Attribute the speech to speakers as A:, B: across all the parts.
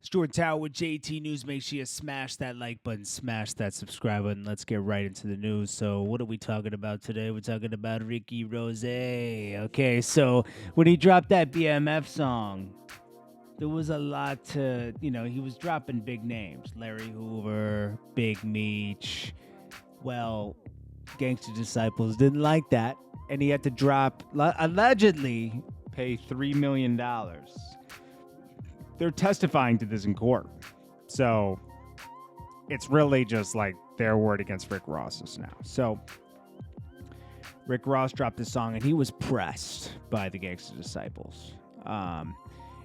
A: It's Jordan Tower with JT News. Make sure you smash that like button, smash that subscribe button. Let's get right into the news. So, what are we talking about today? We're talking about Ricky Rose. Okay, so when he dropped that BMF song, there was a lot to, he was dropping big names. Larry Hoover, Big Meech. Well, Gangster Disciples didn't like that, and he had to allegedly pay $3 million. They're testifying to this in court. So it's really just like their word against Rick Ross's now. So Rick Ross dropped this song and he was pressed by the Gangsta Disciples. And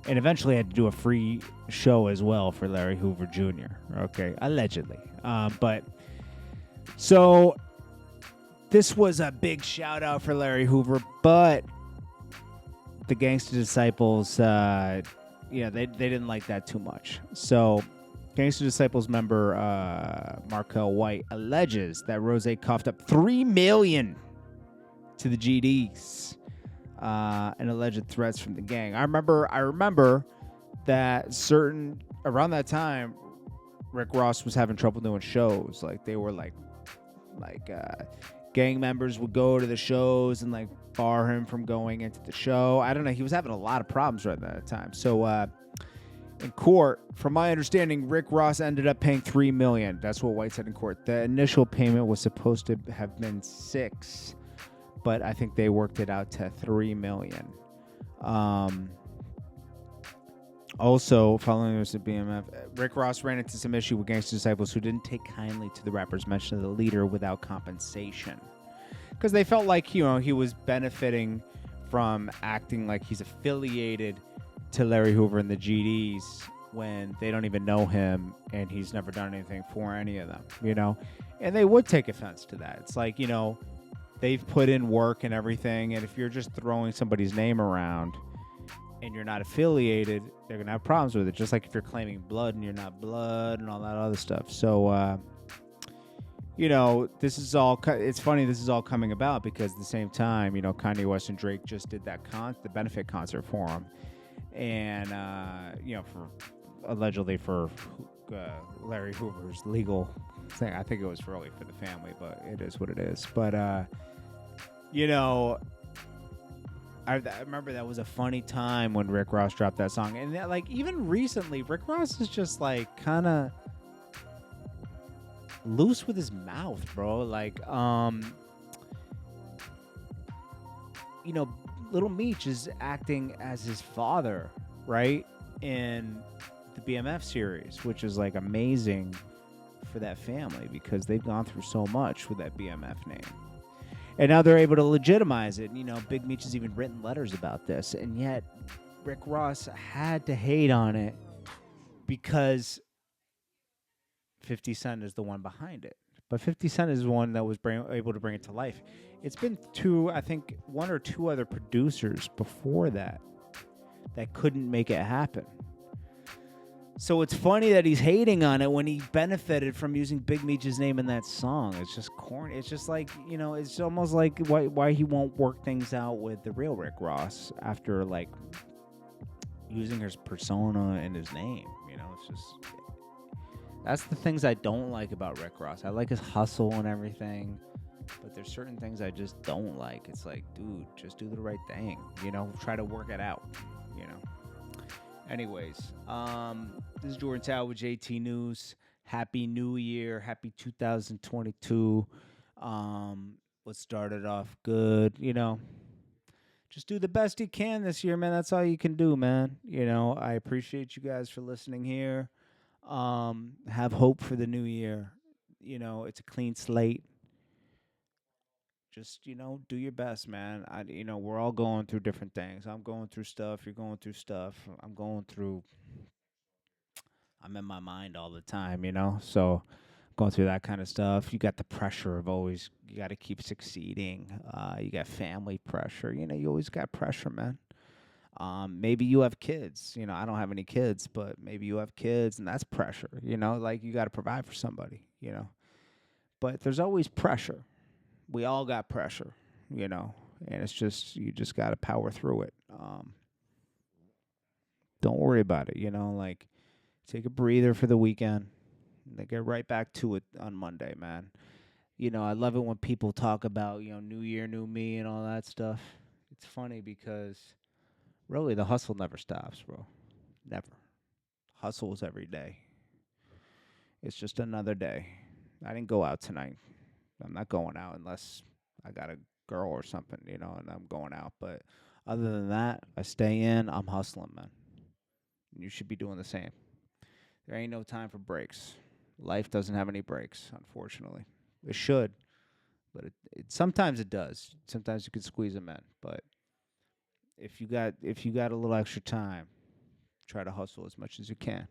A: eventually had to do a free show as well for Larry Hoover Jr. Okay, allegedly. But so this was a big shout out for Larry Hoover, but the Gangsta Disciples, they didn't like that too much. So Gangsta Disciples member Markel White alleges that Rose coughed up $3 million to the GDs and alleged threats from the gang. I remember that around that time, Rick Ross was having trouble doing shows. Like they were like gang members would go to the shows and like bar him from going into the show. I don't know. He was having a lot of problems right at that time. So in court, from my understanding, Rick Ross ended up paying $3 million. That's what White said in court. The initial payment was supposed to have been $6 million, but I think they worked it out to $3 million. Also, following this at BMF, Rick Ross ran into some issue with Gangsta Disciples who didn't take kindly to the rapper's mention of the leader without compensation. Because they felt like, he was benefiting from acting like he's affiliated to Larry Hoover and the GDs when they don't even know him and he's never done anything for any of them, And they would take offense to that. It's like, they've put in work and everything, and if you're just throwing somebody's name around and you're not affiliated, they're going to have problems with it. Just like if you're claiming blood and you're not blood and all that other stuff. So, this is all, it's funny this is all coming about because at the same time, Kanye West and Drake just did the benefit concert for him. And, allegedly for Larry Hoover's legal thing. I think it was really for the family, but it is what it is. But, I remember that was a funny time when Rick Ross dropped that song. And that, like, even recently, Rick Ross is just like kind of loose with his mouth, bro. Like, Little Meech is acting as his father, right? In the BMF series, which is like amazing for that family because they've gone through so much with that BMF name. And now they're able to legitimize it. Big Meech has even written letters about this. And yet, Rick Ross had to hate on it because 50 Cent is the one behind it. But 50 Cent is the one that was able to bring it to life. It's been one or two other producers before that couldn't make it happen. So it's funny that he's hating on it when he benefited from using Big Meech's name in that song. It's just corny. It's just like, it's almost like why he won't work things out with the real Rick Ross after like using his persona and his name. It's just, that's the things I don't like about Rick Ross. I like his hustle and everything, but there's certain things I just don't like. It's like, dude, just do the right thing. Try to work it out. Anyways, this is Jordan Tower with JT News. Happy New Year. Happy 2022. Let's start it off good. Just do the best you can this year, man. That's all you can do, man. I appreciate you guys for listening here. Have hope for the new year. It's a clean slate. Just, do your best, man. We're all going through different things. I'm going through stuff. You're going through stuff. I'm in my mind all the time, So going through that kind of stuff. You got the pressure of always, you got to keep succeeding. You got family pressure. You always got pressure, man. Maybe you have kids. I don't have any kids, but maybe you have kids, and that's pressure. Like you got to provide for somebody, But there's always pressure. We all got pressure, and it's just, you just got to power through it. Don't worry about it, like Take a breather for the weekend. And then get right back to it on Monday, man. I love it when people talk about, new year, new me and all that stuff. It's funny because really the hustle never stops, bro. Never. Hustle is every day. It's just another day. I didn't go out tonight. I'm not going out unless I got a girl or something, and I'm going out. But other than that, I stay in. I'm hustling, man. You should be doing the same. There ain't no time for breaks. Life doesn't have any breaks, unfortunately. It should, but it sometimes it does. Sometimes you can squeeze them in, but if you got a little extra time, try to hustle as much as you can.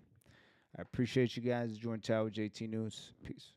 A: I appreciate you guys. JordanTower, JT News. Peace.